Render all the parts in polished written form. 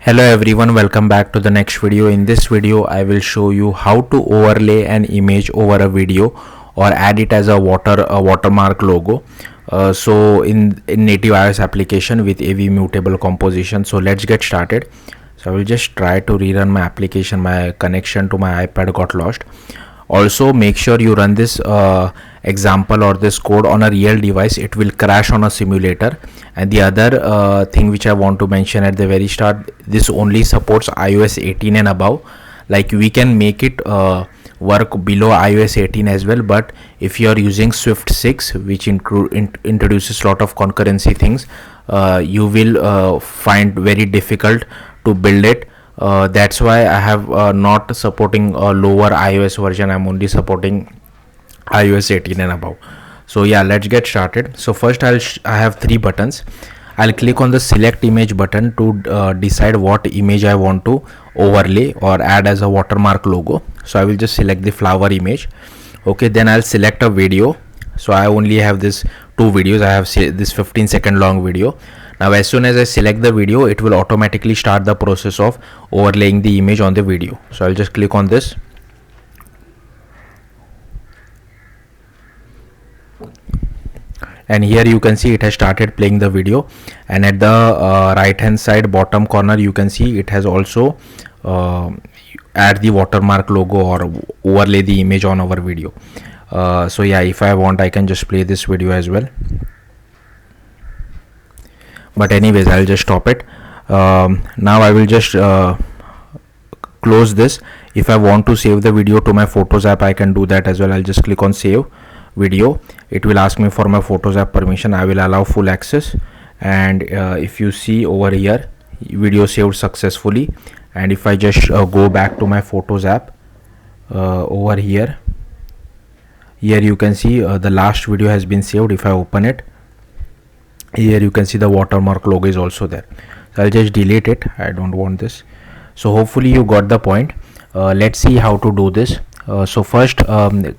Hello everyone, welcome back to the next video. In this video I will show you how to overlay an image over a video or add it as a watermark logo. So in native iOS application with AVMutableComposition. So let's get started. So I will just try to rerun my application. My connection to my iPad got lost. Also make sure you run this example or this code on a real device. It will crash on a simulator. And the other thing which I want to mention at the very start, this only supports iOS 18 and above. Like we can make it work below iOS 18 as well, but if you are using Swift 6, which introduces a lot of concurrency things, you will find very difficult to build it. That's why I have not supporting a lower iOS version. I'm only supporting iOS 18 and above. So yeah, let's get started. So first I have three buttons. I'll click on the select image button to decide what image I want to overlay or add as a watermark logo. So I will just select the flower image. Okay, then I'll select a video. So I only have this two videos. I have this 15-second long video. Now as soon as I select the video, it will automatically start the process of overlaying the image on the video. So I'll just click on this. And here you can see it has started playing the video, and at the right hand side bottom corner you can see it has also add the watermark logo or overlay the image on our video. So yeah, if I want I can just play this video as well, but anyways I'll just stop it. Now I will just close this. If I want to save the video to my Photos app, I can do that as well. I'll just click on save video. It will ask me for my Photos app permission. I will allow full access, and if you see over here, video saved successfully. And if I just go back to my Photos app, over here you can see the last video has been saved. If I open it, here you can see the watermark logo is also there. So I'll just delete it. I don't want this. So hopefully you got the point. Let's see how to do this. So first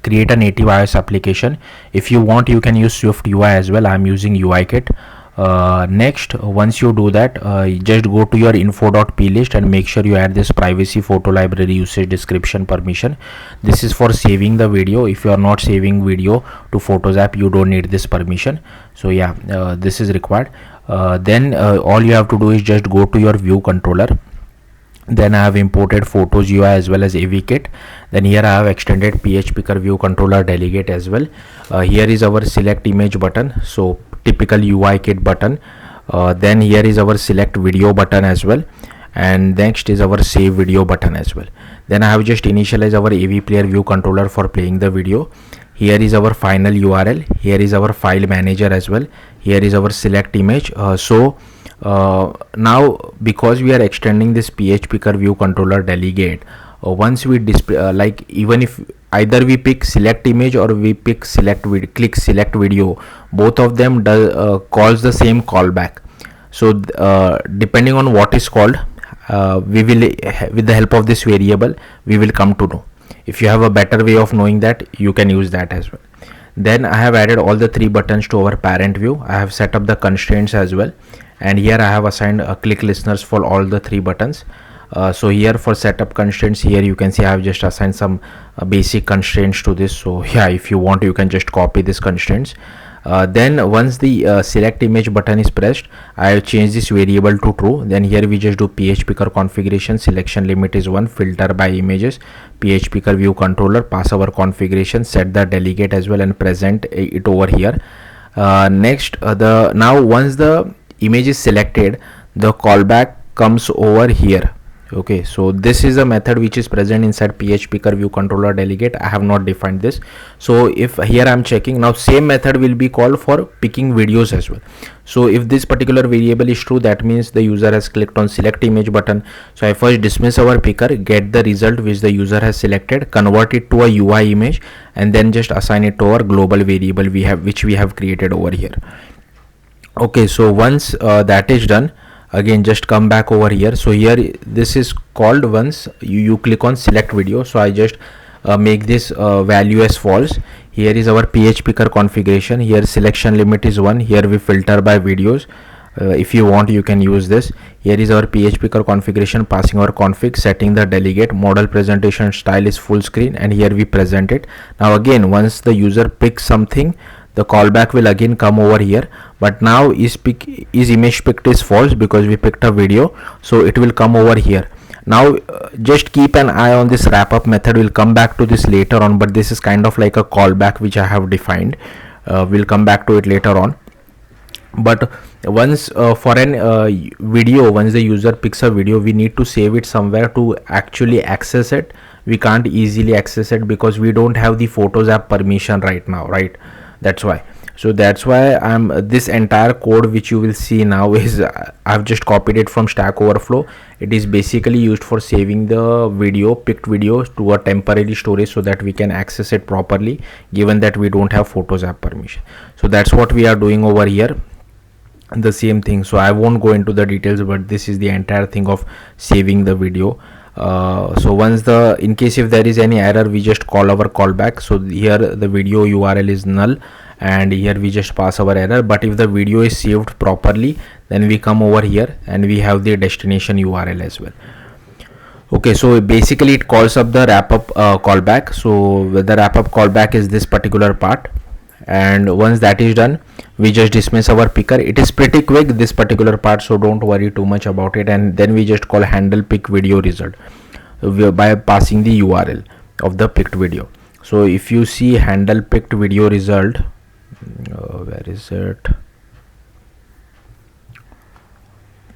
create a native iOS application. If you want you can use Swift UI as well. I'm using UIKit. Next, once you do that, just go to your info.p list and make sure you add this privacy photo library usage description permission. This is for saving the video. If you are not saving video to Photos app, you don't need this permission. So yeah, this is required. Then all you have to do is just go to your view controller. Then I have imported Photos UI as well as AVKit. Then here I have extended PHPicker view controller delegate as well. Here is our select image button, so typical UIKit button. Then here is our select video button as well, and next is our save video button as well. Then I have just initialized our AV player view controller for playing the video. Here is our final URL. Here is our file manager as well. Here is our select image. Now because we are extending this PHPicker view controller delegate, once we display like even if either we pick select image or we pick click select video, both of them calls the same callback. So depending on what is called, we will with the help of this variable we will come to know. If you have a better way of knowing that, you can use that as well. Then I have added all the three buttons to our parent view. I have set up the constraints as well, and here I have assigned click listeners for all the three buttons. So here for setup constraints, here you can see I have just assigned some basic constraints to this. So yeah, if you want you can just copy these constraints. Then once the select image button is pressed, I have changed this variable to true. Then here we just do PHPicker configuration, selection limit is 1, filter by images, PHPicker view controller, pass our configuration, set the delegate as well, and present it over here. Next, now once the image is selected, the callback comes over here. Okay, so this is a method which is present inside PHPicker view controller delegate. I have not defined this. So if here I'm checking, now same method will be called for picking videos as well. So if this particular variable is true, that means the user has clicked on select image button. So I first dismiss our picker, get the result which the user has selected, convert it to a UI image, and then just assign it to our global variable which we have created over here. Okay, so once that is done, again just come back over here. So here this is called once you click on select video. So I just make this value as false. Here is our PHPicker configuration. Here selection limit is 1. Here we filter by videos. if you want, you can use this. Here is our PHP configuration, passing our config, setting the delegate, model presentation style is full screen, and here we present it. Now again, once the user picks something, the callback will again come over here, but now is image picked is false because we picked a video, so it will come over here. Now just keep an eye on this wrap up method. We'll come back to this later on, but this is kind of like a callback which I have defined. We'll come back to it later on. But once for an video, once the user picks a video, we need to save it somewhere to actually access it. We can't easily access it because we don't have the Photos app permission right now, right? That's why. So that's why this entire code which you will see now is I've just copied it from Stack Overflow. It is basically used for saving the picked videos to a temporary storage so that we can access it properly, given that we don't have Photos app permission. So that's what we are doing over here, the same thing. So I won't go into the details, but this is the entire thing of saving the video. So once in case if there is any error, we just call our callback. So here the video URL is null, and here we just pass our error. But if the video is saved properly, then we come over here and we have the destination URL as well. Okay, so basically it calls up the wrap up callback. So the wrap up callback is this particular part, and once that is done, we just dismiss our picker. It is pretty quick, this particular part, so don't worry too much about it. And then we just call handle pick video result by passing the URL of the picked video. So if you see handle picked video result, where is it?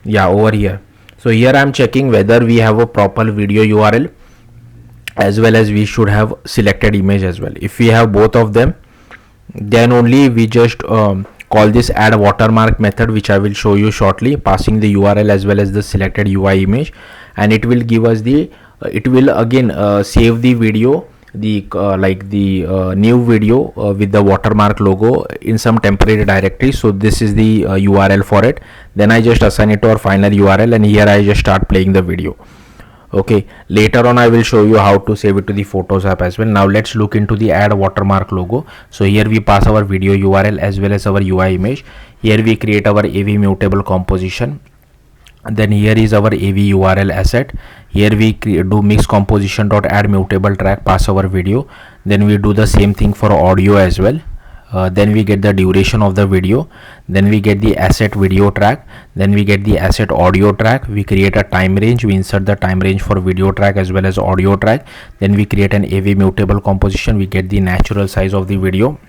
Yeah, over here. So here I am checking whether we have a proper video URL as well as we should have selected image as well. If we have both of them, then only we just call this add watermark method, which I will show you shortly, passing the URL as well as the selected UI image, and it will give us the it will again save the video, the new video with the watermark logo in some temporary directory. So this is the URL for it. Then I just assign it to our final URL, and here I just start playing the video. Okay, later on I will show you how to save it to the Photos app as well. Now let's look into the add watermark logo. So here we pass our video URL as well as our UI image. Here we create our AVMutableComposition. Then here is our AV URL asset. Here we do mix composition.add mutable track, pass our video. Then we do the same thing for audio as well. Then we get the duration of the video, then we get the asset video track, then we get the asset audio track. We create a time range, we insert the time range for video track as well as audio track. Then we create an AV mutable composition, we get the natural size of the video.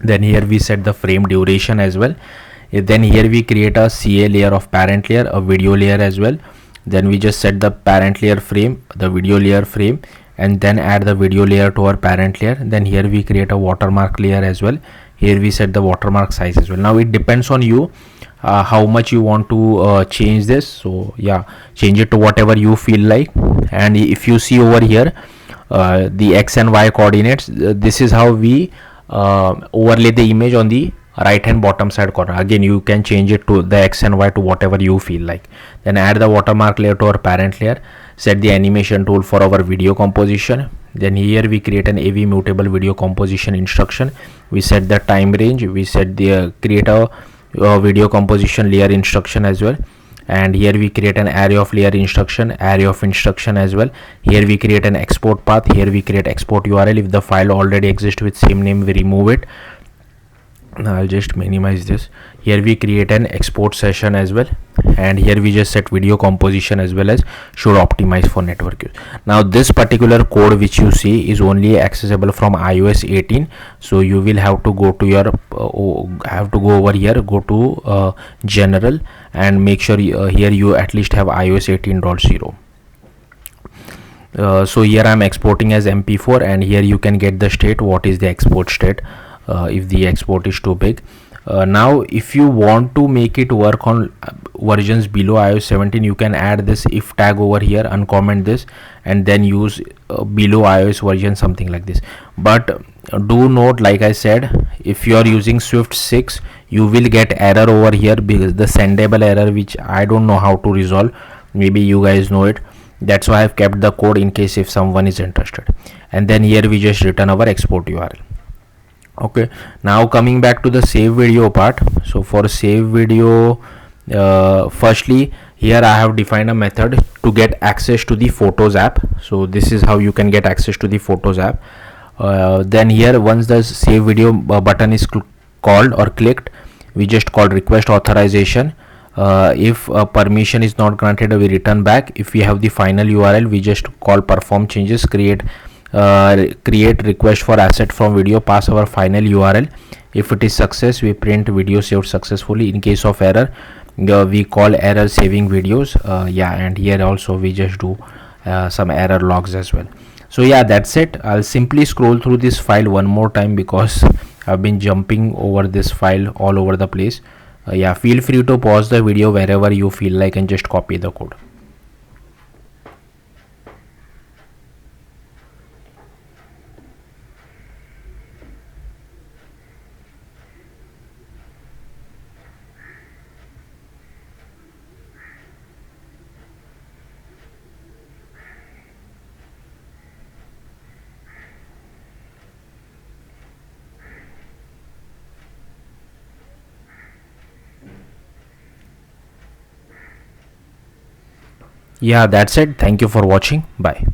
Then here we set the frame duration as well. Then here we create a CA layer of parent layer, a video layer as well. Then we just set the parent layer frame, the video layer frame, and then add the video layer to our parent layer. Then here we create a watermark layer as well. Here we set the watermark size as well. Now it depends on you how much you want to change this. So yeah, change it to whatever you feel like. And if you see over here the X and Y coordinates, this is how we overlay the image on the right hand bottom side corner. Again, you can change it to the X and Y to whatever you feel like. Then add the watermark layer to our parent layer, set the animation tool for our video composition. Then here we create an AV mutable video composition instruction. We set the time range, we set the create a video composition layer instruction as well. And here we create an array of layer instruction, array of instruction as well. Here we create an export path, here we create export URL. If the file already exists with same name, we remove it. I'll just minimize this. Here we create an export session as well, and here we just set video composition as well as should optimize for network use. Now this particular code which you see is only accessible from iOS 18, so you will have to go to your over here, go to general, and make sure here you at least have iOS 18.0. So here I'm exporting as MP4, and here you can get the state, what is the export state if the export is too big. Now if you want to make it work on versions below iOS 17, you can add this if tag over here, uncomment this, and then use below iOS version, something like this. But do note, like I said, if you are using Swift 6, you will get error over here because the sendable error, which I don't know how to resolve. Maybe you guys know it. That's why I've kept the code in case if someone is interested. And then here we just return our export URL. Okay, now coming back to the save video part. So for save video, Firstly, here I have defined a method to get access to the Photos app. So this is how you can get access to the Photos app. Then here, once the save video button is called or clicked, we just call request authorization. If permission is not granted, we return back. If we have the final URL, we just call perform changes, create request for asset from video, pass our final URL. If it is success, we print video saved successfully. In case of error, we call error saving videos. Yeah, and here also we just do some error logs as well. So yeah, that's it. I'll simply scroll through this file one more time because I've been jumping over this file all over the place. Yeah, feel free to pause the video wherever you feel like and just copy the code. Yeah, that's it. Thank you for watching. Bye.